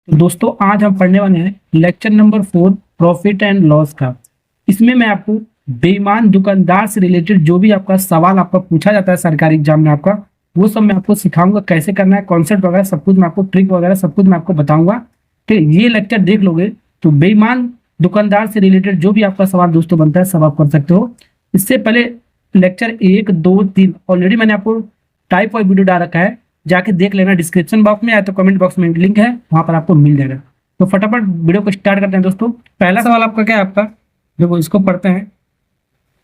तो दोस्तों आज हम पढ़ने वाले हैं lecture number 4 profit and loss का। इसमें मैं आपको बेईमान दुकानदार से रिलेटेड जो भी आपका सवाल आपका पूछा जाता है सरकारी एग्जाम में आपका, वो सब मैं आपको सिखाऊंगा कैसे करना है, कॉन्सेप्ट वगैरह सब कुछ मैं आपको, ट्रिक वगैरह सब कुछ मैं आपको बताऊंगा। तो ये लेक्चर देख लोगे तो बेईमान दुकानदार से रिलेटेड जो भी आपका सवाल दोस्तों बनता है सब आप कर सकते हो। इससे पहले लेक्चर 1, 2, 3 ऑलरेडी मैंने आपको टाइप और वीडियो डाल रखा है, जाके देख लेना। डिस्क्रिप्शन बॉक्स में या तो कमेंट बॉक्स में लिंक है, वहां पर आपको मिल जाएगा। तो फटाफट वीडियो को स्टार्ट करते हैं दोस्तों। पहला सवाल आपका क्या है, आपका देखो इसको पढ़ते हैं।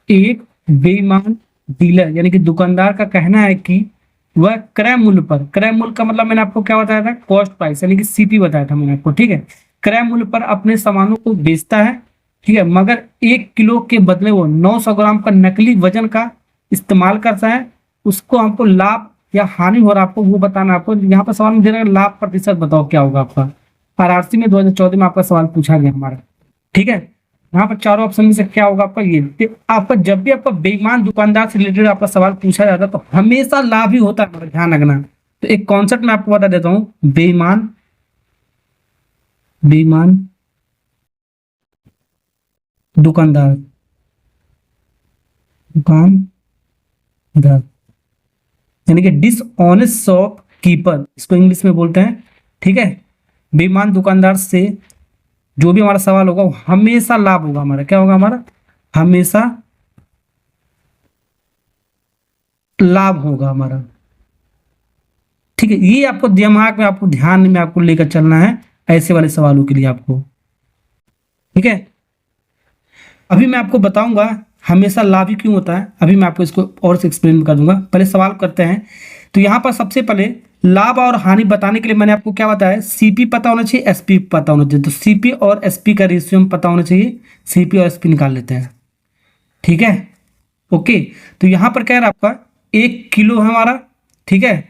एक बेईमान डीलर यानी कि दुकानदार का कहना है कि वह क्रय मूल्य पर, क्रय मूल्य का मतलब मैंने आपको क्या बताया था, कॉस्ट प्राइस यानी कि सीपी बताया था मैंने आपको, ठीक है। क्रय मूल्य पर अपने सामानों को बेचता है, ठीक है, मगर 1 किलो के बदले वो 900 ग्राम का नकली वजन का इस्तेमाल करता है। उसको हमको लाभ या हानि हो रहा है आपको वो बताना। आपको यहाँ पर सवाल में दे रहा है लाभ प्रतिशत, बताओ क्या होगा आपका। आरआरसी में 2014 में आपका सवाल पूछा गया हमारा, ठीक है। यहाँ पर चारों ऑप्शन में से क्या होगा आपका, ये आपका जब भी आपका बेईमान दुकानदार से रिलेटेड आपका सवाल पूछा जाता है तो हमेशा लाभ ही होता है हमारा, ध्यान रखना। तो एक कॉन्सेप्ट मैं आपको बता देता हूँ, बेईमान बेईमान दुकानदार दुकानदार यानी कि डिसऑनेस्ट शॉप कीपर, इसको इंग्लिश में बोलते हैं, ठीक है। बेईमान दुकानदार से जो भी हमारा सवाल होगा वो हमेशा लाभ होगा हमारा, क्या होगा हमारा, हमेशा लाभ होगा हमारा, ठीक है। ये आपको दिमाग में, आपको ध्यान में आपको लेकर चलना है ऐसे वाले सवालों के लिए आपको, ठीक है। अभी मैं आपको बताऊंगा हमेशा लाभ ही क्यों होता है, अभी मैं आपको इसको और से एक्सप्लेन कर दूंगा। पहले सवाल करते हैं। तो यहाँ पर सबसे पहले लाभ और हानि बताने के लिए मैंने आपको क्या बताया, सीपी पता होना चाहिए, एसपी पता होना चाहिए। तो सीपी और एसपी का रेशियो पता होना चाहिए, सीपी और एसपी निकाल लेते हैं, ठीक है, ओके। तो यहाँ पर क्या है आपका 1 किलो है हमारा, ठीक है।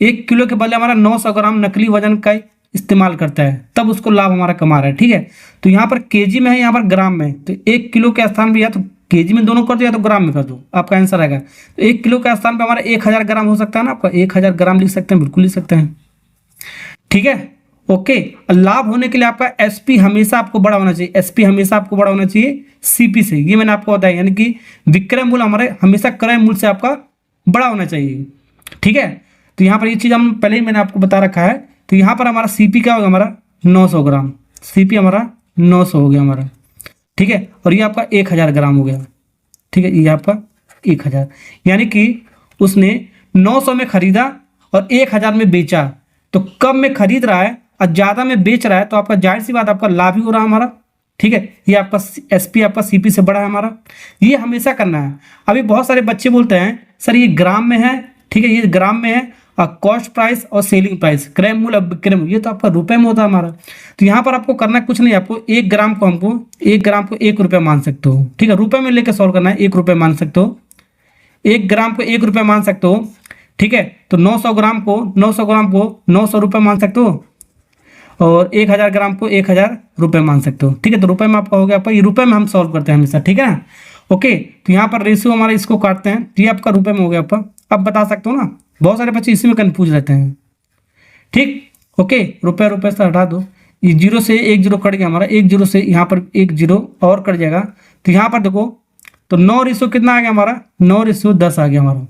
1 किलो के बदले हमारा 900 ग्राम नकली वजन का इस्तेमाल करता है, तब उसको लाभ हमारा कमा रहा है, ठीक है। तो यहाँ पर केजी में है, यहाँ पर ग्राम में, तो 1 किलो के स्थान पर या तो केजी में दोनों कर दो या तो ग्राम में कर दो, आपका आंसर आएगा। तो 1 किलो के स्थान पर हमारा 1000 ग्राम हो सकता है ना, आपका 1000 ग्राम लिख सकते हैं, बिल्कुल लिख सकते हैं, ठीक है, ओके। लाभ होने के लिए आपका एसपी हमेशा आपको बड़ा होना चाहिए, एसपी हमेशा आपको बड़ा होना चाहिए सीपी से, ये मैंने आपको बताया। यानी कि विक्रय मूल्य हमारे हमेशा क्रय मूल्य से आपका बड़ा होना चाहिए, ठीक है। तो यहाँ पर ये चीज़ हम पहले ही मैंने आपको बता रखा है। तो यहाँ पर हमारा सीपी क्या होगा, हमारा 900 ग्राम, सीपी हमारा 900 हो गया हमारा, ठीक है। और ये आपका 1000 ग्राम हो गया, ठीक है, ये आपका 1000, यानी कि उसने 900 में खरीदा और 1000 में बेचा। तो कम में खरीद रहा है और ज़्यादा में बेच रहा है, तो आपका जाहिर सी बात आपका लाभ ही हो रहा है हमारा, ठीक है। ये आपका एसपी आपका सीपी से बड़ा है हमारा, ये हमेशा करना है। अभी बहुत सारे बच्चे बोलते हैं सर ये ग्राम में है, ठीक है, ये ग्राम में है, और कॉस्ट प्राइस और सेलिंग प्राइस, क्रय मूल्य और विक्रय मूल्य ये तो आपका रुपए में होता है हमारा। तो यहाँ पर आपको करना कुछ नहीं, आपको 1 ग्राम को हमको 1 ग्राम को 1 रुपया मान सकते हो, ठीक है, रुपए में लेकर सॉल्व करना है। 1 रुपये मान सकते हो, 1 ग्राम को 1 रुपया मान सकते हो, ठीक है। तो 900 ग्राम को 900 रुपये मान सकते हो, और 1000 ग्राम को 1000 रुपये मान सकते हो, ठीक है। तो रुपए में आपका हो गया, आपका ये रुपए में हम सॉल्व करते हैं हमेशा, ठीक है ना, ओके। तो यहाँ पर रेशियो हमारा इसको काटते हैं, तो ये आपका रुपए में हो गया आपका। अब बता सकते हो ना, बहुत सारे बच्चे इसी में कन्फ्यूज रहते हैं, ठीक, ओके। रुपये रुपये से हटा दो, ये 0 से 1 0 कट गया हमारा, 1 0 से यहाँ पर 1 0 और कट जाएगा। तो यहाँ पर देखो, तो 9 रेशियो कितना आ गया हमारा, 9 रेशियो 10 आ गया हमारा,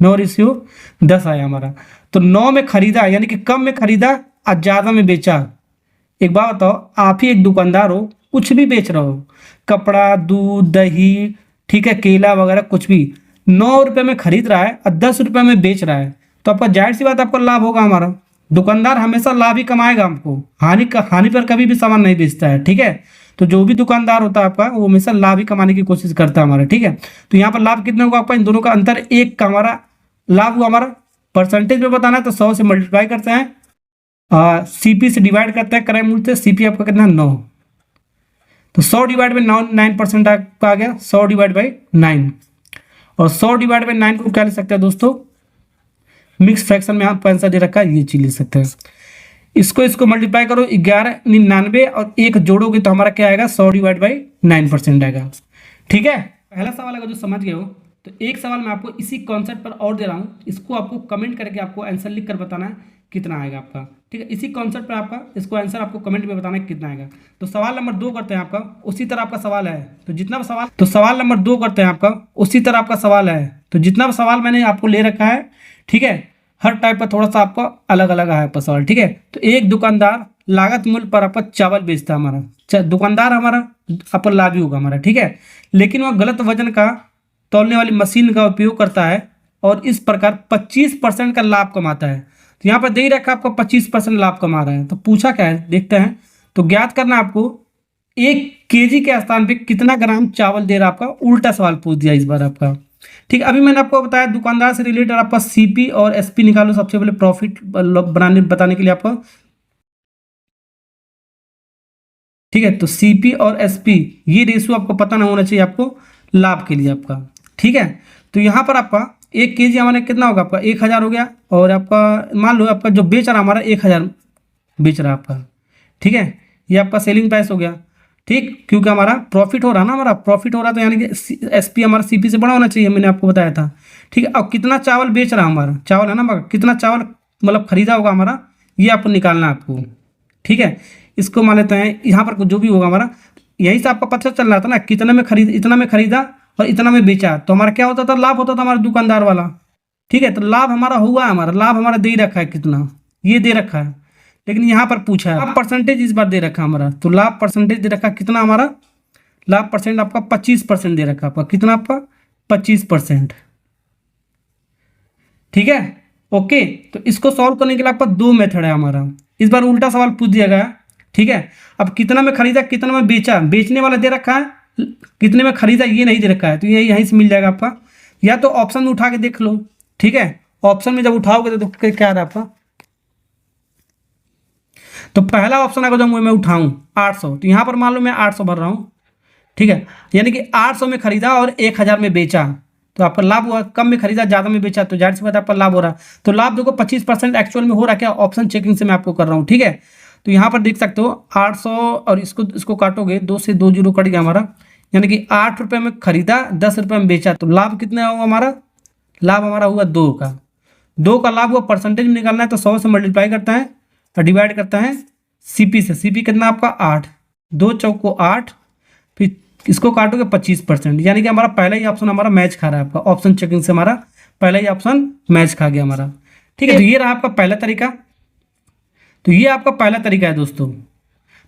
9 रेशियो 10 आया हमारा। तो 9 में खरीदा यानी कि कम में खरीदा और ज़्यादा में बेचा। एक बात बताओ, आप ही एक दुकानदार हो, कुछ भी बेच रहे हो, कपड़ा, दूध, दही, ठीक है, केला वगैरह कुछ भी, 9 रुपये में खरीद रहा है और 10 रुपये में बेच रहा है, तो आपका जाहिर सी बात आपका लाभ होगा हमारा। दुकानदार हमेशा लाभ ही कमाएगा, हमको हानि पर कभी भी सामान नहीं बेचता है, ठीक है। तो जो भी दुकानदार होता है आपका वो हमेशा लाभ ही कमाने की कोशिश करता है हमारा, ठीक है। तो यहाँ पर लाभ कितना होगा आपका, इन दोनों का अंतर 1 का हमारा लाभ हुआ हमारा। परसेंटेज में बताना है तो 100 से मल्टीप्लाई करते हैं, सीपी से डिवाइड करते हैं क्रय मूल्य से, सीपी आपका कितना है 9, तो 100 डिवाइड बाई 9% आपका आ गया, 100 डिवाइड बाई 9, और 100 डिवाइड बाई 9 को क्या ले सकते हैं दोस्तों, मिक्स फ्रैक्शन में आपका आंसर दे रखा है, ये चीज ले सकते हैं। इसको मल्टीप्लाई करो, 1199 और 1 जोड़ोगे तो हमारा क्या आएगा, 100 डिवाइड बाई 9% आएगा, ठीक है। पहला सवाल अगर जो समझ गए हो तो एक सवाल मैं आपको इसी कॉन्सेप्ट पर और दे रहा हूँ, इसको आपको कमेंट करके आपको आंसर लिख कर बताना है कितना आएगा आपका। ठीक है, इसी कॉन्सेप्ट पर आपका इसको आंसर आपको कमेंट में बताना है कितना आएगा। तो सवाल नंबर 2 करते हैं आपका, उसी तरह आपका सवाल है तो जितना सवाल, तो सवाल नंबर 2 करते हैं आपका, उसी तरह आपका सवाल है तो जितना सवाल मैंने आपको ले रखा है, ठीक है, हर टाइप का थोड़ा सा आपका अलग अलग है आपका सवाल। ठीक है, तो एक दुकानदार लागत मूल्य पर आपका चावल बेचता है हमारा, दुकानदार हमारा आपका लाभ ही होगा हमारा। ठीक है, लेकिन वह गलत वजन का तौलने वाली मशीन का उपयोग करता है और इस प्रकार 25% का लाभ कमाता है। तो यहाँ पर दे ही रखा आपको 25% लाभ कमा रहा है। तो पूछा क्या है देखते हैं। तो ज्ञात करना आपको 1 kg के स्थान पे कितना ग्राम चावल दे रहा है आपका, उल्टा सवाल पूछ दिया इस बार आपका। ठीक है, अभी मैंने आपको बताया दुकानदार से रिलेटेड आपका सीपी और एसपी निकालो सबसे पहले प्रॉफिट बनाने बताने के लिए आपका। ठीक है, तो सीपी और एसपी ये रेशियो आपको पता ना होना चाहिए आपको लाभ के लिए आपका। ठीक है, तो यहाँ पर आपका 1 kg हमारे कितना होगा आपका 1000 हो गया, और आपका मान लो आपका जो बेच रहा हमारा 1000 बेच रहा है आपका। ठीक है, ये आपका सेलिंग प्राइस हो गया। ठीक, क्योंकि हमारा प्रॉफिट हो रहा ना, हमारा प्रॉफिट हो रहा तो यानी कि एसपी हमारा सीपी से बड़ा होना चाहिए, मैंने आपको बताया था। ठीक है, अब कितना चावल बेच रहा हमारा, चावल है ना हमारा, कितना चावल मतलब खरीदा होगा हमारा, ये आपको निकालना है आपको। ठीक है, इसको मान लेते हैं यहाँ पर जो भी होगा हमारा, यही से आपका पता चल रहा था ना कितना में खरीद, इतना में खरीदा और इतना में बेचा, तो हमारा क्या होता था, लाभ होता था हमारा दुकानदार वाला। ठीक है, तो लाभ हमारा हुआ, हमारा लाभ हमारा दे रखा है कितना, ये दे रखा है। लेकिन यहाँ पर पूछा है लाभ परसेंटेज इस बार दे रखा हमारा, तो लाभ परसेंटेज दे रखा कितना हमारा, लाभ परसेंट आपका 25% दे रखा आपका, कितना आपका 25%। ठीक है, ओके। तो इसको सॉल्व करने के लिए आपका 2 मेथड है हमारा, इस बार उल्टा सवाल पूछ दिया गया। ठीक है, अब कितना में खरीदा कितना में बेचा, बेचने वाला दे रखा है, कितने में खरीदा ये नहीं दे रखा है, तो ये यहीं से मिल जाएगा आपका, या तो ऑप्शन में उठा के देख लो। ठीक है, ऑप्शन में जब उठाओगे तो क्या रहा आपका, तो पहला ऑप्शन अगर जो मैं उठाऊं 800, तो यहाँ पर मान लो मैं 800 भर रहा हूँ। ठीक है, यानी कि 800 में खरीदा और 1000 में बेचा, तो आपका लाभ हुआ। कम में खरीदा ज़्यादा में बेचा, तो जाहिर सी बात है आपका लाभ हो रहा। तो लाभ देखो 25% एक्चुअल में हो रहा क्या, ऑप्शन चेकिंग से मैं आपको कर रहा हूँ। ठीक है, तो यहाँ पर देख सकते हो 800 और इसको काटोगे 2 से 2 जीरो कट गया हमारा, यानी कि 8 रुपये में खरीदा 10 रुपये में बेचा, तो लाभ कितना हुआ हमारा, लाभ हमारा हुआ 2 का। 2 का लाभ हुआ, परसेंटेज में निकालना है तो 100 से मल्टीप्लाई करता है और डिवाइड करता है सीपी से। सीपी कितना आपका 8, 2 चौको 8, फिर इसको काटोगे 25%, यानी कि हमारा पहला ही ऑप्शन हमारा मैच खा रहा है आपका, ऑप्शन चेकिंग से हमारा पहला ही ऑप्शन मैच खा गया हमारा। ठीक है, तो ये रहा आपका पहला तरीका। तो ये आपका पहला तरीका है दोस्तों,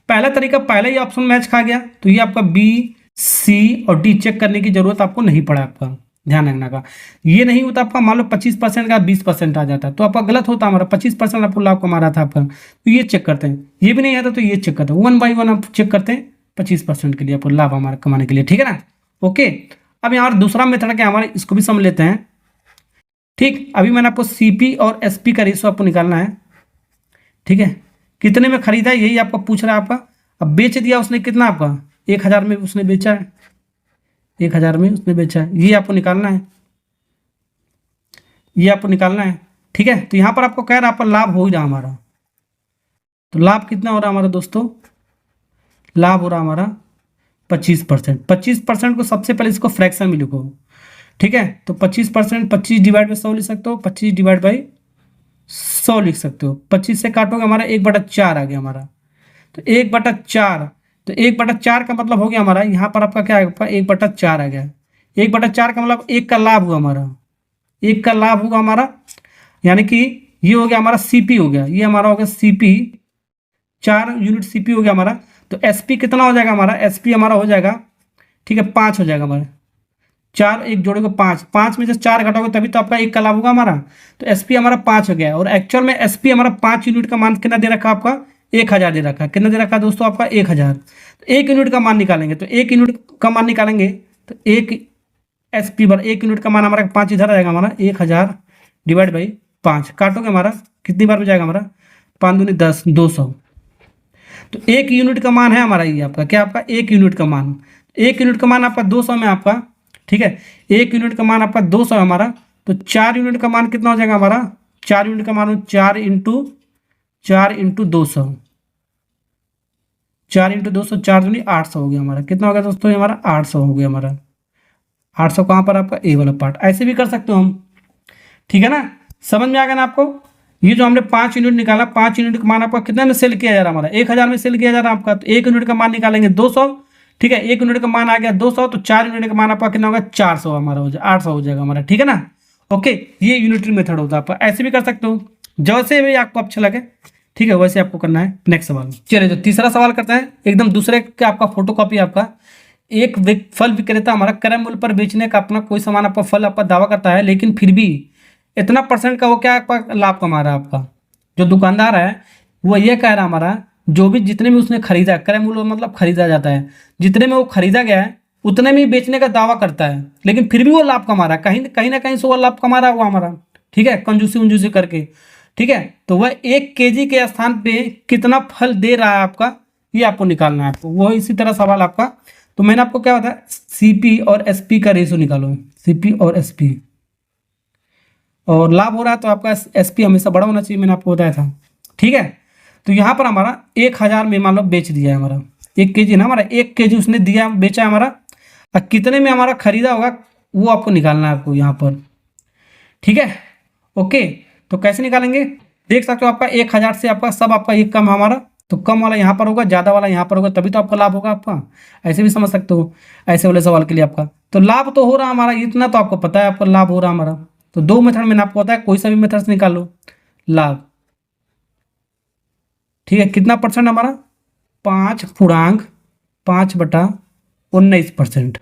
पहला तरीका पहला ही ऑप्शन मैच खा गया, तो ये आपका बी सी और डी चेक करने की जरूरत आपको नहीं पड़ा आपका, ध्यान रखना का। ये नहीं होता आपका, मान लो 25% का 20% आ जाता तो आपका गलत होता, हमारा 25% आपको लाभ कमा रहा था आपका। तो ये चेक करते हैं, ये भी नहीं आता तो ये चेक करते हैं, 1 बाई 1 आप चेक करते हैं 25% के लिए आपको लाभ हमारा कमाने के लिए। ठीक है ना, ओके। अब यहाँ दूसरा मेथड क्या हमारे, इसको भी समझ लेते हैं। ठीक, अभी मैंने आपको सीपी और एसपी का रेशो आपको निकालना है। ठीक है, कितने में खरीदा यही आपको पूछ रहा है आपका। अब बेच दिया उसने कितना आपका, 1000 में उसने बेचा है, 1000 में उसने बेचा है, ये आपको निकालना है, ये आपको निकालना है। ठीक है, तो यहाँ पर आपको कह रहा है आपका लाभ हो ही रहा हमारा, तो लाभ कितना हो रहा हमारा दोस्तों, लाभ हो रहा हमारा 25%। 25% को सबसे पहले इसको फ्रैक्शन में लिखो। ठीक है, तो 25%, 25 डिवाइड बाई 100 लिख सकते हो, 25 डिवाइड बाई 100 लिख सकते हो। 25 से काटोगे हमारा 1/4 आ गया हमारा, तो 1/4, तो 1/4 का मतलब हो गया हमारा, यहाँ पर आपका क्या आएगा 1/4 आ गया। 1/4 का मतलब 1 का लाभ हुआ हमारा, 1 का लाभ होगा हमारा, यानी कि ये हो गया हमारा सीपी हो गया, ये हमारा हो गया सीपी, 4 यूनिट सीपी हो गया हमारा। तो एसपी कितना हो जाएगा हमारा, एसपी हमारा हो जाएगा, ठीक है 5 हो जाएगा हमारा, 4 1 जोड़ोगे 5, 5 में से 4 घटाओगे तभी तो आपका 1 का लाभ होगा हमारा। तो एसपी हमारा 5 हो गया, और एक्चुअल में एसपी हमारा 5 यूनिट का मान कितना दे रखा आपका, 1000 दे रखा है। कितना दे रखा है दोस्तों आपका 1000। तो 1 यूनिट का मान निकालेंगे, तो 1 यूनिट का मान निकालेंगे तो 1 एसपी पर 1 यूनिट का मान हमारा 5 इधर आएगा हमारा, 1000 डिवाइड बाई 5, काटोगे हमारा कितनी बार में जाएगा हमारा, 5 दूनी 10, 200। तो 1 यूनिट का मान है हमारा, ये आपका क्या, आपका 1 यूनिट का मान, 1 यूनिट का मान आपका 200 में आपका। ठीक है, 1 यूनिट का मान आपका 200 है हमारा, तो 4 यूनिट का मान कितना हो जाएगा हमारा, 4 यूनिट का मान 4 इंटू 200, 4 इंटू 200, 4 दूनी 800 हो गया हमारा। कितना हो गया दोस्तों, हमारा 800 हो गया हमारा, 800 कहाँ पर आपका ए वाला पार्ट, ऐसे भी कर सकते हो हम, ठीक है ना। समझ में आ गया ना आपको। ये जो हमने 5 यूनिट निकाला, 5 यूनिट का मान आपका कितना में सेल किया जा रहा है, हमारा 1000 में सेल किया जा रहा है आपका, तो 1 यूनिट का मान निकालेंगे 200, ठीक है। 1 यूनिट का मान आ गया 200, तो 4 यूनिट का मान आपका कितना होगा, 400 हमारा हो जाएगा, 800 हो जाएगा हमारा, ठीक है ना। ओके, ये यूनिटरी मेथड होता है आपका, ऐसे भी कर सकते हो, जैसे भी आपको अच्छा लगे, ठीक है, वैसे आपको करना है। नेक्स्ट सवाल, चलिए तो तीसरा सवाल करते हैं, एकदम दूसरे का आपका फोटो कॉपी आपका। एक फल विक्रेता हमारा क्रय मूल्य पर बेचने का अपना कोई सामान आपका फल आपका दावा करता है, लेकिन फिर भी इतना परसेंट का वो क्या आपका लाभ कमा रहा है आपका। जो दुकानदार है वो ये कह रहा है हमारा, जो भी जितने में उसने खरीदा, क्रय मूल्य मतलब खरीदा जाता है, जितने में वो खरीदा गया है उतने में ही बेचने का दावा करता है, लेकिन फिर भी वो लाभ कमा रहा है, कहीं ना कहीं से वो लाभ कमा रहा है वो हमारा, ठीक है, कंजूसी उंजूसी करके, ठीक है। तो वह 1 केजी के स्थान पे कितना फल दे रहा है आपका, ये आपको निकालना है आपको। वो इसी तरह सवाल आपका, तो मैंने आपको क्या बताया, सीपी और एसपी का रेशियो निकालो, सीपी और एसपी, और लाभ हो रहा है तो आपका एसपी हमेशा बड़ा होना चाहिए, मैंने आपको बताया था, ठीक है। तो यहाँ पर हमारा 1000 में मान लो बेच दिया है हमारा 1 केजी ना, हमारा 1 केजी उसने दिया, बेचा है हमारा, और कितने में हमारा खरीदा होगा वो आपको निकालना है आपको यहाँ पर, ठीक है। ओके, तो कैसे निकालेंगे, देख सकते हो आपका 1000 से आपका सब आपका एक कम है हमारा, तो कम वाला यहाँ पर होगा, ज़्यादा वाला यहाँ पर होगा, तभी तो आपका लाभ होगा आपका, ऐसे भी समझ सकते हो ऐसे वाले सवाल के लिए आपका। तो लाभ तो हो रहा हमारा, इतना तो आपको पता है आपका लाभ हो रहा हमारा। तो 2 मेथड मैंने आपको बताया, कोई सा भी मेथड से निकाल लो लाभ, ठीक है। कितना परसेंट हमारा, 5.5/19%,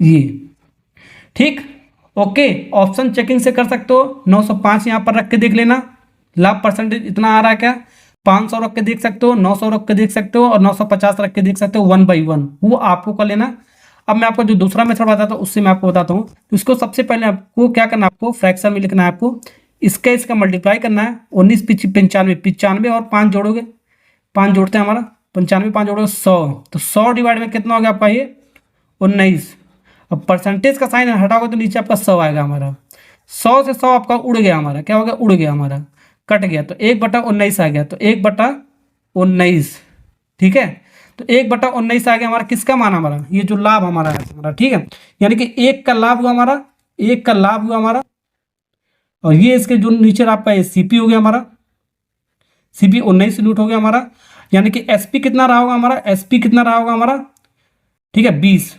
ये ठीक। ओके, ऑप्शन चेकिंग से कर सकते हो, 905 यहाँ पर रख के देख लेना, लाभ परसेंटेज इतना आ रहा है क्या, 500 रख के देख सकते हो, 900 रख के देख सकते हो, और 950 रख के देख सकते हो, 1 by 1 वो आपको कर लेना। अब मैं आपको जो दूसरा मेथड बताता हूँ उससे मैं आपको बताता हूँ। तो इसको सबसे पहले आपको क्या करना है, आपको फ्रैक्शन में लिखना है आपको, इसका मल्टीप्लाई करना है, 19 95 95 और 5 जोड़ोगे, 5 जोड़ते हैं हमारा 95, 5 जोड़ोगे 100, तो 100 डिवाइड में कितना हो गया आपका ये 19। अब परसेंटेज का साइन हटाओगे तो नीचे आपका 100 आएगा हमारा, 100 से 100 आपका उड़ गया हमारा, क्या हो गया, उड़ गया हमारा, कट गया, तो 1/19 आ गया, तो 1/19, ठीक है। तो 1/19 आ गया हमारा, किसका मान हमारा, ये जो लाभ हमारा है हमारा, ठीक है, यानी कि 1 का लाभ हुआ हमारा, 1 का लाभ हुआ हमारा, और ये इसके जो नीचे आपका ये सीपी हो गया हमारा, सीपी 19 यूनिट हो गया हमारा, यानी कि एसपी कितना रहा होगा हमारा, एसपी कितना रहा होगा हमारा, ठीक है 20,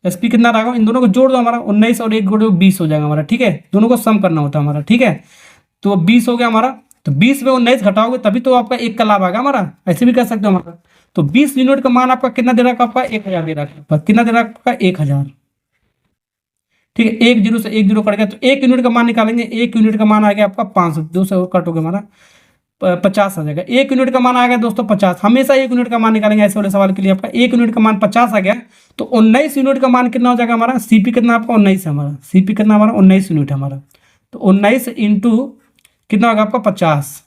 एसपी कितना रहा होगा, इन दोनों को जोड़ दो हमारा, 19 और 1 जोड़ो 20 हो जाएगा हमारा, ठीक है, दोनों को सम करना होता है हमारा, ठीक है। तो 20 हो गया हमारा, तो 20 में 19 घटाओगे तभी तो आपका 1 का लाभ आएगा हमारा, ऐसे भी कर सकते हो हमारा। तो 20 यूनिट का मान आपका कितना दे रहा है, आपका 1000 दे रहा है, कितना दे रहा है आपका 1000, ठीक है। 1 0 से 1 0 कट गया, तो 1 यूनिट का मान निकालेंगे, 1 यूनिट का मान आ गया आपका 500, 200 कट हो गया हमारा 50 आ जाएगा। 1 यूनिट का मान आ गया दोस्तों 50, हमेशा 1 यूनिट का मान निकालेंगे ऐसे वाले सवाल के लिए। आपका 1 यूनिट का मान 50 आ गया, तो 19 यूनिट का मान कितना हो जाएगा हमारा, सीपी कितना आपका 19 है हमारा, सीपी कितना हमारा 19 यूनिट है हमारा, तो 19 इंटू कितना होगा आपका 50,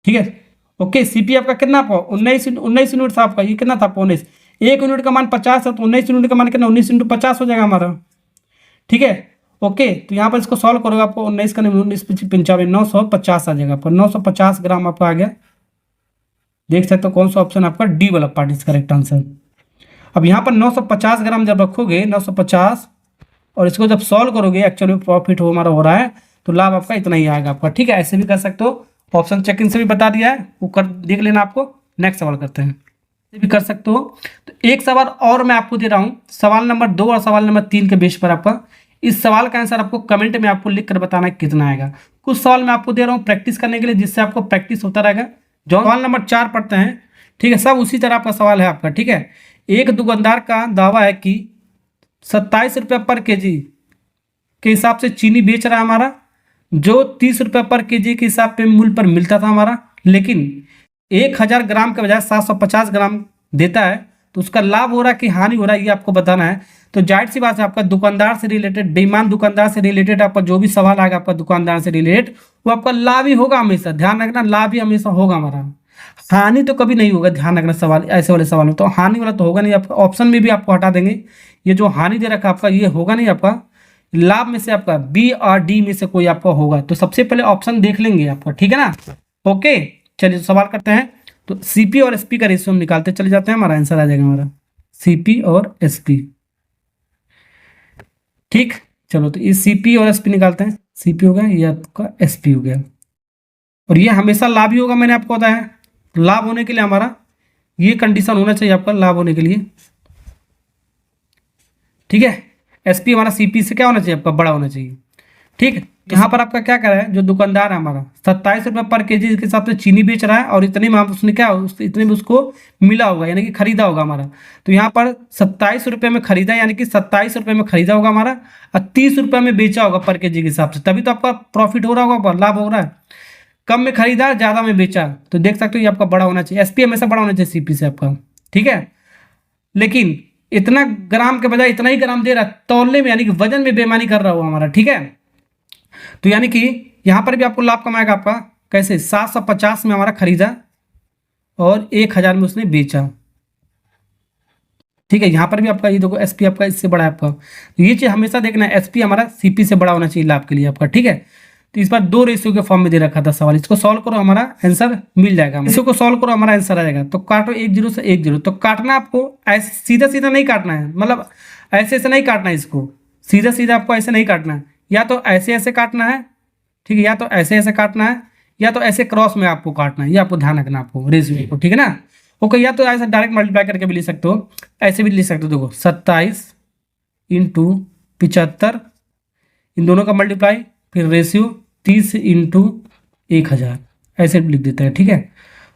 ठीक है। ओके, सीपी आपका कितना आपका 19 यूनिट था आपका, ये कितना था आपका 19, 1 यूनिट का मान 50 है, तो 19 यूनिट का मान कितना 19 इंटू 50 हो जाएगा हमारा, ठीक है। ओके, तो यहाँ पर इसको सॉल्व करोगे आपको 19 का 19 95 950 आ जाएगा आपका, 950 ग्राम आपका आ गया। देख सकते हो कौन सा ऑप्शन आपका डी वाला पार्ट इज करेक्ट आंसर। अब यहाँ पर 950 ग्राम जब रखोगे 950, और इसको जब सॉल्व करोगे एक्चुअली प्रॉफिट हो हमारा हो रहा है, तो लाभ आपका इतना ही आएगा आपका, ठीक है। ऐसे भी कर सकते हो, ऑप्शन चेकिंग से भी बता दिया है, वो कर देख लेना आपको। नेक्स्ट सवाल करते हैं, भी कर सकते हो। तो एक सवाल और मैं आपको दे रहा हूँ, सवाल नंबर 2 और सवाल नंबर 3 के बेस पर आपका इस सवाल का आंसर आपको कमेंट में आपको लिख कर बताना है कितना आएगा। कुछ सवाल मैं आपको दे रहा हूँ प्रैक्टिस करने के लिए, जिससे आपको प्रैक्टिस होता रहेगा। जो सवाल नंबर 4 पढ़ते हैं, ठीक है, सब उसी तरह आपका सवाल है आपका, ठीक है। एक दुकानदार का दावा है कि 27 रुपये पर केजी के हिसाब से चीनी बेच रहा है हमारा, जो 30 रुपये पर केजी के हिसाब पे मूल्य पर मिलता था हमारा, लेकिन 1000 ग्राम के बजाय 750 ग्राम देता है, तो उसका लाभ हो रहा है कि हानि हो रहा है, ये आपको बताना है। तो जाहिर सी बात है, आपका दुकानदार से रिलेटेड, बेईमान दुकानदार से रिलेटेड आपका जो भी सवाल आएगा आपका दुकानदार से रिलेटेड, वो आपका लाभ ही होगा हमेशा, ध्यान रखना, लाभ ही हमेशा होगा हमारा, हानि तो कभी नहीं होगा, ध्यान रखना। सवाल ऐसे वाले सवाल में तो हानि वाला तो होगा नहीं आपका, ऑप्शन में भी आपको हटा देंगे, ये जो हानि दे रखा आपका ये होगा नहीं आपका, लाभ में से आपका बी और डी में से कोई आपका होगा, तो सबसे पहले ऑप्शन देख लेंगे आपका, ठीक है ना। ओके, चलिए सवाल करते हैं। तो सीपी और एसपी का रेशियो हम निकालते चले जाते हैं, हमारा आंसर आ जाएगा हमारा सीपी और एसपी। ठीक, चलो तो ये सीपी और एसपी निकालते हैं। सीपी हो गया, ये आपका एसपी हो गया, और ये हमेशा लाभ ही होगा, मैंने आपको बताया। लाभ होने के लिए हमारा ये कंडीशन होना चाहिए आपका, लाभ होने के लिए। ठीक है, एसपी हमारा सीपी से क्या होना चाहिए आपका, बड़ा होना चाहिए। ठीक है, यहाँ पर आपका क्या कर रहा है, जो दुकानदार है हमारा 27 रुपये पर केजी के हिसाब से चीनी बेच रहा है, और इतने में उसने क्या इतने में उसको मिला होगा, यानी कि खरीदा होगा हमारा। तो यहाँ पर 27 रुपये में खरीदा, यानी कि 27 रुपये में खरीदा होगा हमारा, और 30 रुपये में बेचा होगा पर केजी के हिसाब से, तभी तो आपका प्रॉफिट हो रहा होगा, लाभ हो रहा है। कम में खरीदा, ज़्यादा में बेचा, तो देख सकते हो ये आपका बड़ा होना चाहिए। एसपी हमेशा बड़ा होना चाहिए सीपी से आपका। ठीक है, लेकिन इतना ग्राम के बजाय इतना ही ग्राम दे रहा है, तौलने में यानी कि वजन में बेईमानी कर रहा हो हमारा। ठीक है, तो यानी कि यहां पर भी आपको लाभ कमाएगा आपका, कैसे 750 में हमारा खरीदा और 1000 में उसने बेचा। ठीक है, यहां पर भी आपका ये देखो एसपी आपका इससे बड़ा है आपका, तो ये चीज हमेशा देखना है, एसपी हमारा सीपी से बड़ा होना चाहिए लाभ के लिए आपका। ठीक है, तो इस बार 2 रेशियो के फॉर्म में दे रखा था सवाल, इसको सॉल्व करो, हमारा आंसर मिल जाएगा। रेशियो को सॉल्व करो, हमारा आंसर आ जाएगा। तो काटो 1 0 से 1 0, तो काटना आपको ऐसे सीधा सीधा नहीं काटना है, मतलब ऐसे ऐसे नहीं काटना है, इसको सीधा सीधा आपको ऐसे नहीं काटना है, या तो ऐसे ऐसे काटना है। ठीक है, या तो ऐसे ऐसे काटना है, या तो ऐसे क्रॉस में आपको काटना है, ये आपको ध्यान रखना आपको रेशियो को। ठीक है ना, ओके, या तो ऐसे डायरेक्ट मल्टीप्लाई करके भी लिख सकते हो, ऐसे भी लिख सकते हो। देखो 27 इंटू 75, इन दोनों का मल्टीप्लाई, फिर रेशियो 30 इंटू 1000, ऐसे भी लिख देते हैं। ठीक है,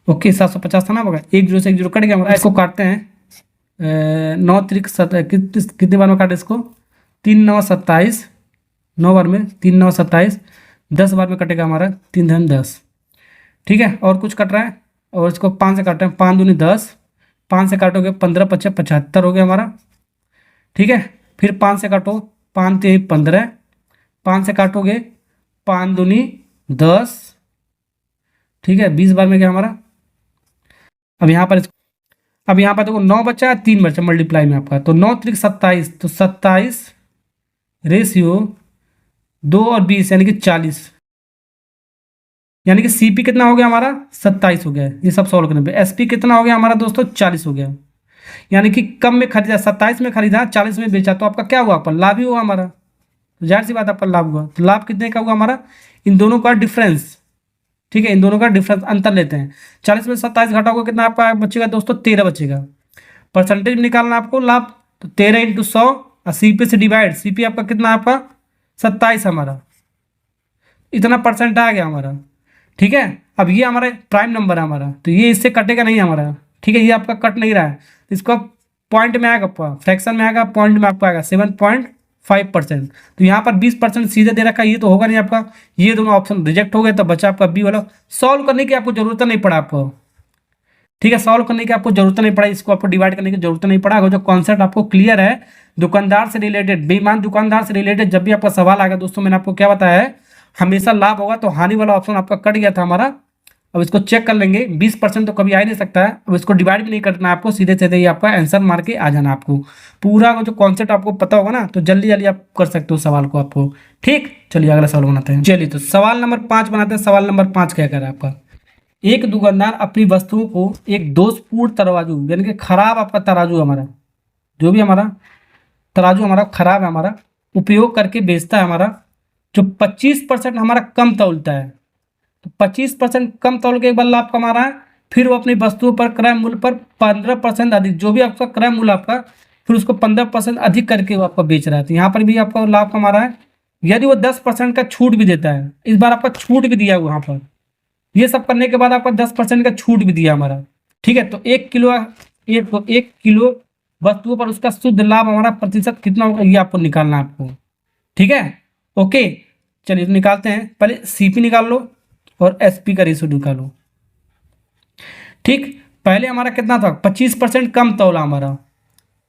ओके, 750 था ना होगा, 1 0 से 1 0 कट गया हमारा। इसको काटते हैं 9 त्रिक कितने बार में काटे इसको, 3 9 27, 9 बार में 3 9 27, 10 बार में कटेगा हमारा 3 धन 10। ठीक है, और कुछ कट रहा है, और इसको 5 से काटते हैं, 5 दूनी 10, 5 से काटोगे 15 5 75 हो गया हमारा। ठीक है, फिर 5 से काटो, 5 3 15, 5 से काटोगे 5 दूनी 10। ठीक है, 20 बार में गया हमारा। अब यहाँ पर देखो 9 बचा, 3 बचा मल्टीप्लाई में आपका, तो 9 त्रिक 27, तो 27 रेशियो 2 और 20 यानी कि 40, यानी कि सीपी कितना हो गया हमारा 27 हो गया। ये सब सॉल्व करने पे एसपी कितना हो गया हमारा दोस्तों 40 हो गया, यानी कि कम में खरीदा, 27 में खरीदा, 40 में बेचा, तो आपका क्या हुआ, आपका लाभ ही हुआ हमारा। तो जाहिर सी बात आपका लाभ हुआ। तो लाभ कितने का हुआ हमारा, इन दोनों का डिफरेंस। ठीक है, इन दोनों का डिफरेंस अंतर लेते हैं, 40 में 27 घटाओगे कितना आपका बचेगा दोस्तों, 13 बचेगा। परसेंटेज में निकालना आपको लाभ, तो 13 इंटू 100 और सीपी से डिवाइड, सीपी आपका कितना, आपका 27 हमारा, इतना परसेंट आ गया हमारा। ठीक है, अब ये हमारा प्राइम नंबर है हमारा, तो ये इससे कटेगा नहीं हमारा। ठीक है, ये आपका कट नहीं रहा है, तो इसको पॉइंट में आएगा, आपका फ्रैक्शन में आएगा, पॉइंट में आपको आएगा 7.5%। तो यहाँ पर 20% सीधे दे रखा है, ये तो होगा नहीं आपका, ये दोनों ऑप्शन रिजेक्ट हो गए, तो बचा आपका बी वाला। सॉल्व करने की आपको जरूरत नहीं पड़ा आपको। ठीक है, सॉल्व करने की आपको जरूरत नहीं पड़ा, इसको आपको डिवाइड करने की जरूरत नहीं पड़ा। अगर जो कॉन्सेप्ट आपको क्लियर है, दुकानदार से रिलेटेड, बेईमान दुकानदार से रिलेटेड जब भी आपका सवाल आएगा दोस्तों, मैंने आपको क्या बताया है, हमेशा लाभ होगा। तो हानि वाला ऑप्शन आपका कट गया था हमारा। अब इसको चेक कर लेंगे, 20% तो कभी आ ही नहीं सकता है। अब इसको डिवाइड भी नहीं करना है आपको, सीधे सीधे ही आपका आंसर मार के आ जाना आपको। पूरा जो कॉन्सेप्ट आपको पता होगा ना, तो जल्दी जल्दी आप कर सकते हो सवाल को आपको। ठीक, चलिए अगला सवाल बनाते हैं। चलिए तो सवाल नंबर 5 बनाते हैं। सवाल नंबर 5 क्या कर रहा है आपका, एक दुकानदार अपनी वस्तुओं को एक दोषपूर्ण तराजू, यानी कि खराब आपका तराजू हमारा, जो भी हमारा तराजू हमारा खराब है हमारा, उपयोग करके बेचता है हमारा, जो 25% हमारा कम तौलता है। तो 25% कम तौल के एक बार लाभ कमा रहा है, फिर वो अपनी वस्तुओं पर क्रय मूल्य पर 15% अधिक, जो भी आपका क्रय मूल्य आपका, फिर उसको 15% अधिक करके वो आपका बेच रहा है। तो यहाँ पर भी आपका लाभ कमा रहा है। यदि वो 10% का छूट भी देता है, इस बार आपका छूट भी दिया वहाँ पर, ये सब करने के बाद आपका 10% का छूट भी दिया हमारा। ठीक है, तो 1 किलो वस्तुओं पर उसका शुद्ध लाभ हमारा प्रतिशत कितना होगा, ये आपको निकालना है आपको। ठीक है, ओके, चलिए तो निकालते हैं। पहले सीपी निकाल लो और एसपी का रेशियो निकालो। ठीक, पहले हमारा कितना था, 25% कम तौला हमारा,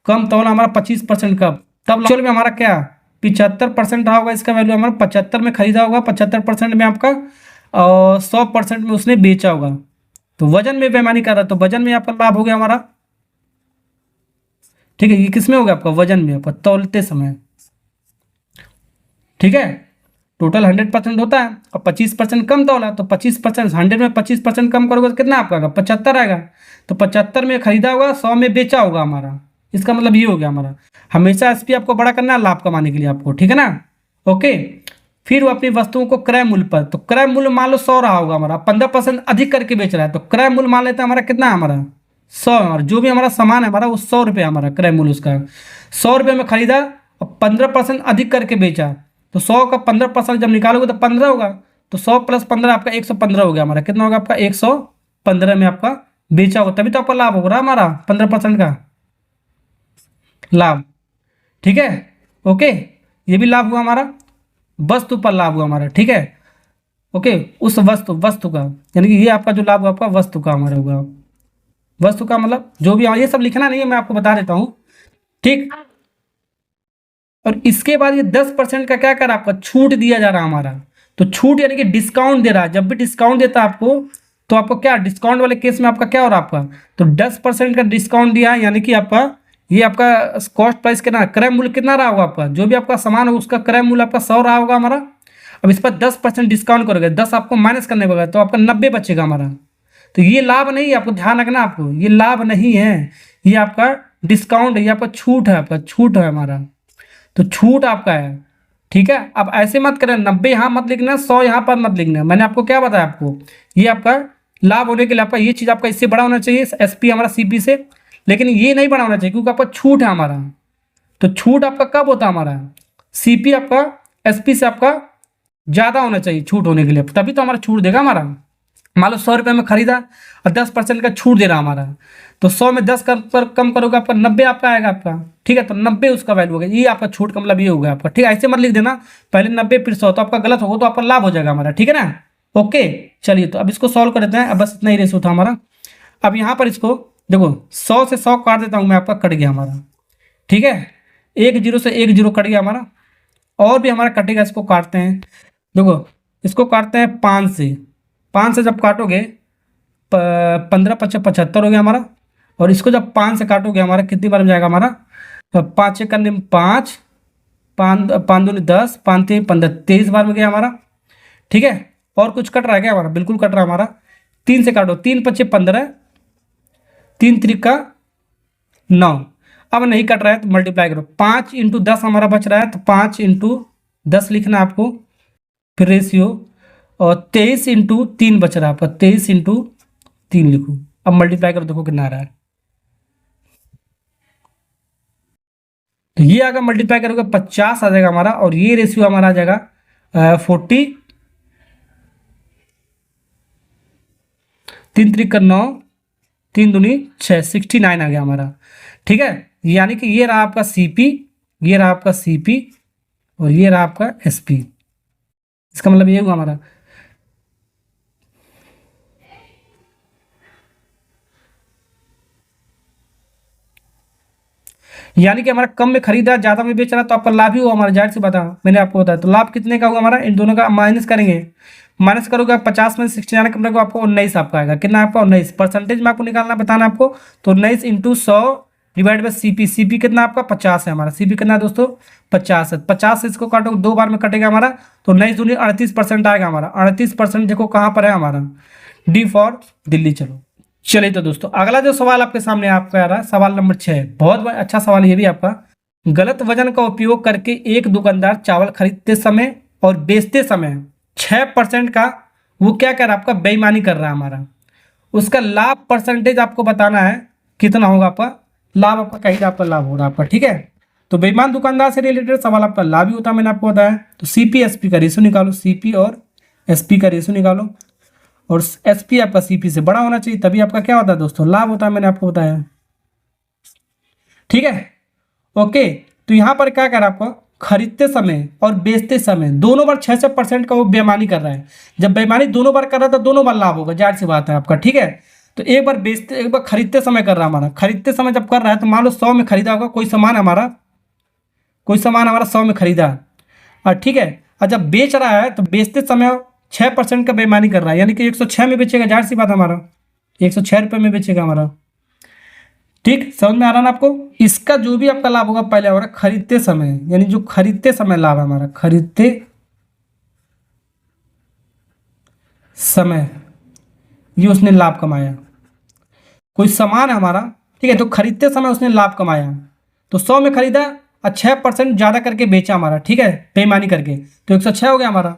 कम तौला हमारा 25% कम, तब एक्चुअल में हमारा क्या 75% रहा होगा, इसका वैल्यू हमारा 75 में खरीदा होगा, 75% में आपका, और 100% में उसने बेचा होगा। तो वजन में बेईमानी कर रहा, तो वजन में आपका लाभ हो गया हमारा। ठीक है, ये किस में हो गया आपका, वजन में, आपका तौलते समय। ठीक है, टोटल 100% होता है और 25% कम तौला, तो 25% 100 में 25% कम करोगे तो कितना आपका आएगा, 75 आएगा। तो 75 में खरीदा होगा, 100 में बेचा होगा हमारा, इसका मतलब ये हो गया हमारा, हमेशा एसपी आपको बड़ा करना है लाभ कमाने के लिए आपको, ठीक है ना। ओके, फिर वो अपनी वस्तुओं को क्रय मूल्य पर, तो क्रय मूल्य मान लो 100 रहा होगा हमारा, 15% अधिक करके बेच रहा है, तो क्रय मूल्य मान लेते हैं हमारा कितना है, हमारा 100 है हमारा, जो भी हमारा सामान है हमारा वो 100 रुपये हमारा क्रय मूल्य उसका, 100 रुपये में खरीदा और 15% अधिक करके बेचा, तो 100 का 15% जब निकालोगे तो 15 होगा, तो 100 प्लस 15 आपका 115 हो गया हमारा, कितना होगा आपका 115 में आपका बेचा होगा, तभी तो आपका लाभ हो रहा है हमारा 15% का लाभ, ठीक है। ओके, ये भी लाभ हुआ हमारा, वस्तु पर लाभ हुआ हमारा, ठीक है। ओके, उस वस्तु का, यानी कि ये आपका जो लाभ हुआ आपका वस्तु का हमारा हुआ, वस्तु का मतलब जो भी, ये सब लिखना नहीं है, मैं आपको बता देता हूँ, ठीक। और इसके बाद ये 10% का क्या कर आपका छूट दिया जा रहा है हमारा, तो छूट यानी कि डिस्काउंट दे रहा है, जब भी डिस्काउंट देता है आपको, तो आपको क्या डिस्काउंट वाले केस में आपका क्या हो रहा है आपका, तो 10% का डिस्काउंट दिया है, यानी कि आपका ये आपका कॉस्ट प्राइस कितना, क्रय मूल्य कितना रहा होगा आपका, जो भी आपका सामान हो उसका क्रय मूल्य आपका 100 रहा होगा हमारा, अब इस पर 10% डिस्काउंट करोगे, 10 आपको माइनस करने पड़ेगा, तो आपका 90 बचेगा हमारा, तो ये लाभ नहीं है, आपको ध्यान रखना, आपको ये लाभ नहीं है, ये आपका डिस्काउंट है, ये आपका छूट है, आपका छूट है हमारा, तो छूट आपका है, ठीक है। अब ऐसे मत करना, 90 यहाँ मत लिखना, 100 यहाँ पर मत लिखना, मैंने आपको क्या बताया आपको, ये आपका लाभ होने के लिए आपका ये चीज़ आपका इससे बड़ा होना चाहिए एसपी हमारा सीपी से, लेकिन ये नहीं बड़ा होना चाहिए क्योंकि आपका छूट है हमारा, तो छूट आपका कब होता है हमारा, सीपी आपका एसपी से आपका ज़्यादा होना चाहिए छूट होने के लिए, तभी तो हमारा छूट देगा हमारा, मान लो 100 रुपये में खरीदा और 10% का छूट दे रहा हमारा, तो 100 में 10 पर कम करोगे आपका 90 आपका आएगा आपका, ठीक है, तो 90 उसका वैल्यू होगा, ये आपका छूट का मतलब ये होगा आपका, ठीक है, ऐसे मत लिख देना पहले 90 फिर 100, तो आपका गलत होगा, तो आपका लाभ हो जाएगा हमारा, ठीक है ना। ओके, चलिए तो अब इसको सॉल्व कर देते हैं, अब बस इतना ही रेशो था हमारा। अब यहाँ पर इसको देखो 100 से 100 काट देता हूँ मैं, आपका कट गया हमारा, ठीक है, 1 0 से 1 0 कट गया हमारा, और भी हमारा कटेगा, इसको काटते हैं, देखो इसको काटते हैं 5 से, 5 से जब काटोगे 15 5 75 हो गया हमारा, और इसको जब 5 से काटोगे हमारा कितनी बार में जाएगा हमारा, 5 1 करने में 5, 5 5 2 10, 5 3 15, 23 बार में गया हमारा, ठीक है। और कुछ कट रहा है क्या हमारा, बिल्कुल कट रहा है हमारा, 3 से काटो, 3 5 15, 3 3 का 9, अब नहीं कट रहा है तो मल्टीप्लाई करो, 5 इंटू 10 हमारा बच रहा है, तो 5 इंटू 10 लिखना है आपको, फिर रेशियो, और 23 इंटू 3 बच रहा है आपका, 23 इंटू 3 लिखो, अब मल्टीप्लाई करो देखो कितना आ रहा है, तो ये अगर मल्टीप्लाई करोगे 50 आ जाएगा हमारा, और ये रेशियो हमारा आ जाएगा 40, 3 3 का 9, 3 दूनी 6, 69 आ गया हमारा, ठीक है। यानी कि ये रहा आपका सीपी, ये रहा आपका सीपी, और ये रहा आपका एसपी, इसका मतलब ये हुआ हमारा, यानी कि हमारा कम में खरीदा ज़्यादा में बेच रहा, तो आपका लाभ ही हुआ हमारा, जाहिर सी बात है, मैंने आपको बताया, तो लाभ कितने का हुआ हमारा, इन दोनों का माइनस करेंगे, माइनस करोगे आप 50 में 69 कम रखोगे आपको 19 आपका आएगा, कितना आपका 19, परसेंटेज में आपको निकालना बताना आपको, तो 19 into 100 divide by CP, CP कितना आपका 50 है हमारा, सीपी कितना है दोस्तों 50 है, 50 से इसको काटो 2 बार में कटेगा हमारा, तो 19 दूनी 38% आएगा हमारा, 38% देखो कहाँ पर है हमारा, डी फॉर दिल्ली। चलिए तो दोस्तों अगला जो सवाल आपके सामने आपका आ रहा है, सवाल नंबर 6, बहुत अच्छा सवाल ये भी आपका, गलत वजन का उपयोग करके एक दुकानदार चावल खरीदते समय और बेचते समय 6% का वो क्या कर रहा है आपका बेईमानी कर रहा है हमारा, उसका लाभ परसेंटेज आपको बताना है कितना होगा आपका लाभ, आपका कहीं आपका लाभ हो रहा है आपका, ठीक है। तो बेईमान दुकानदार से रिलेटेड सवाल आपका लाभ ही होता है, मैंने आपको बताया, तो सीपी एसपी का रेशो निकालो, सीपी और एसपी का रेशो निकालो, और एसपी आपका सीपी से बड़ा होना चाहिए, तभी आपका क्या होता है दोस्तों लाभ होता है, मैंने आपको बताया, ठीक है। ओके, तो यहाँ पर क्या कर रहा है आपको, खरीदते समय और बेचते समय दोनों बार 6% का वो बेईमानी कर रहा है, जब बेईमानी दोनों बार कर रहा है तो दोनों बार लाभ होगा, जाहिर सी बात है आपका, ठीक है। तो एक बार बेचते, एक बार खरीदते समय कर रहा है हमारा, खरीदते समय जब कर रहा है तो मान लो 100 में खरीदा होगा कोई सामान हमारा, कोई सामान हमारा 100 में खरीदा, और ठीक है, और जब बेच रहा है तो बेचते समय 6% का बेईमानी कर रहा है, यानी कि 106 में बेचेगा, जाहिर सी बात हमारा 106 रुपये में बेचेगा हमारा, ठीक, समझ में आ रहा ना आपको। इसका जो भी आपका लाभ होगा पहले हमारा खरीदते समय, यानी जो खरीदते समय लाभ है हमारा, खरीदते समय ये उसने लाभ कमाया, कोई सामान है हमारा ठीक है। तो खरीदते समय उसने लाभ कमाया, तो 100 में खरीदा और 6% ज़्यादा करके बेचा हमारा, ठीक है, बेईमानी करके, तो 106 हो गया हमारा।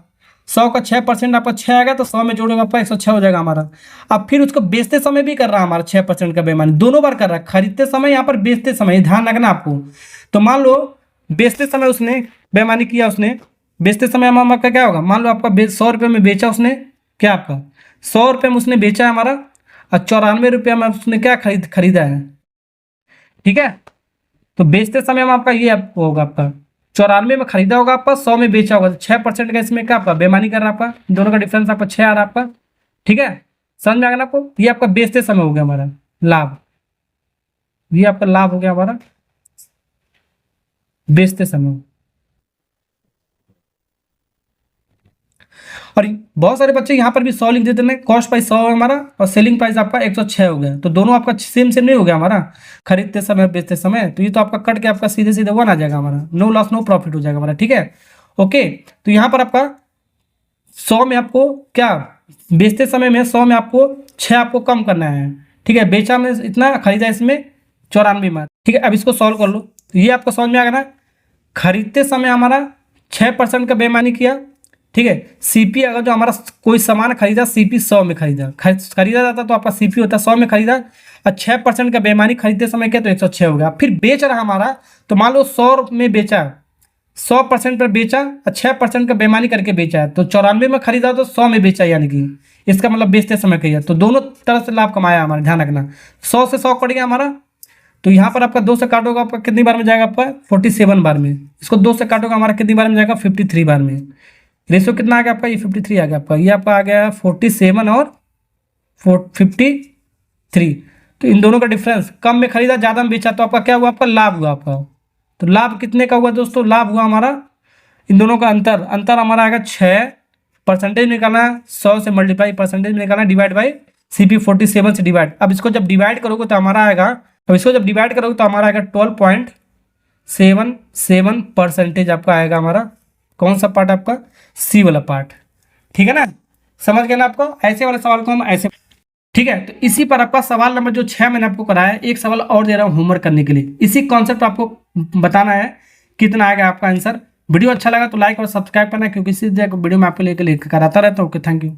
100 का 6% आपका 6 आएगा, तो 100 में जोड़ेगा आपका 106 हो जाएगा हमारा। अब फिर उसको बेचते समय भी कर रहा है हमारा 6% का बेईमानी, दोनों बार कर रहा है, खरीदते समय, यहाँ पर बेचते समय, ध्यान रखना आपको। तो मान लो बेचते समय उसने बेईमानी किया, उसने बेचते समय हमारा आपका क्या होगा, मान लो आपका 100 रुपये में बेचा उसने, क्या आपका 100 रुपये में उसने बेचा है हमारा, और 94 रुपये में उसने क्या खरीदा है, ठीक है। तो बेचते समय हम आपका ये होगा आपका 94 में खरीदा होगा आपका, 100 में बेचा होगा, 6% का इसमें क्या आपका बेईमानी कर रहा है आपका, दोनों का डिफरेंस आपका 6 आ रहा है आपका, ठीक है। समझ में आ गया ना आपको, ये आपका बेचते समय हो गया हमारा लाभ, ये आपका लाभ हो गया हमारा बेचते समय। और बहुत सारे बच्चे यहाँ पर भी 100 लिख देते हैं, कॉस्ट प्राइस 100 है हमारा और सेलिंग प्राइस आपका 106 हो गया, तो दोनों आपका सेम सेम नहीं हो गया हमारा खरीदते समय बेचते समय, तो ये तो आपका कट के आपका सीधे सीधे 1 आ जाएगा हमारा, नो लॉस नो प्रॉफिट हो जाएगा हमारा, ठीक है। ओके, तो यहाँ पर आपका 100 में आपको क्या बेचते समय में 100 में आपको 6 आपको कम करना है, ठीक है। बेचा में इतना, खरीदा इसमें 94 में, ठीक है। अब इसको सॉल्व कर लो, तो ये आपको समझ में आ गया ना, खरीदते समय हमारा 6% का बेईमानी किया, ठीक है। सीपी अगर जो हमारा कोई सामान खरीदा, सीपी 100 में खरीदा जाता तो आपका सीपी होता 100 में खरीदा, और 6% का बेईमानी खरीदते समय क्या, तो 106 हो गया। फिर बेच रहा हमारा, तो मान लो 100 में बेचा, 100% पर बेचा और 6% का बेईमानी करके बेचा है, तो 94 में खरीदा तो 100 में बेचा, यानी कि इसका मतलब बेचते समय किया, तो दोनों तरह से लाभ कमाया हमारा, ध्यान रखना। 100 से 100 कट गया हमारा, तो यहाँ पर आपका 2 से काटोगा आपका कितनी बार में जाएगा, आपका 47 बार में। इसको 2 से काटोगा हमारा कितनी बार में जाएगा, 53 बार में। रेशियो कितना आ गया आपका, ये 53 आ गया आपका, ये आपका आ गया 47 और 53। तो इन दोनों का डिफरेंस, कम में खरीदा ज़्यादा में बेचा, तो आपका क्या हुआ, आपका लाभ हुआ आपका। तो लाभ कितने का हुआ दोस्तों, लाभ हुआ हमारा इन दोनों का अंतर हमारा आएगा 6। परसेंटेज निकालना है 100 से मल्टीप्लाई, परसेंटेज में निकालना डिवाइड बाई CP 47 से डिवाइड। अब इसको जब डिवाइड करोगे तो हमारा आएगा, अब इसको जब डिवाइड करोगे तो हमारा आएगा 12.77% आपका आएगा हमारा, कौन सा पार्ट आपका, सी वाला पार्ट, ठीक है ना। समझ गए ना आपको, ऐसे वाले सवाल को हम ऐसे, ठीक है। तो इसी पर आपका सवाल नंबर जो 6 मैंने आपको कराया है, एक सवाल और दे रहा हूँ होमवर्क करने के लिए, इसी कॉन्सेप्ट आपको बताना है, कितना आएगा आपका आंसर। वीडियो अच्छा लगा तो लाइक और सब्सक्राइब करना, क्योंकि इसी वीडियो में आपको लेकर कराता रहता हूँ। Okay, thank you.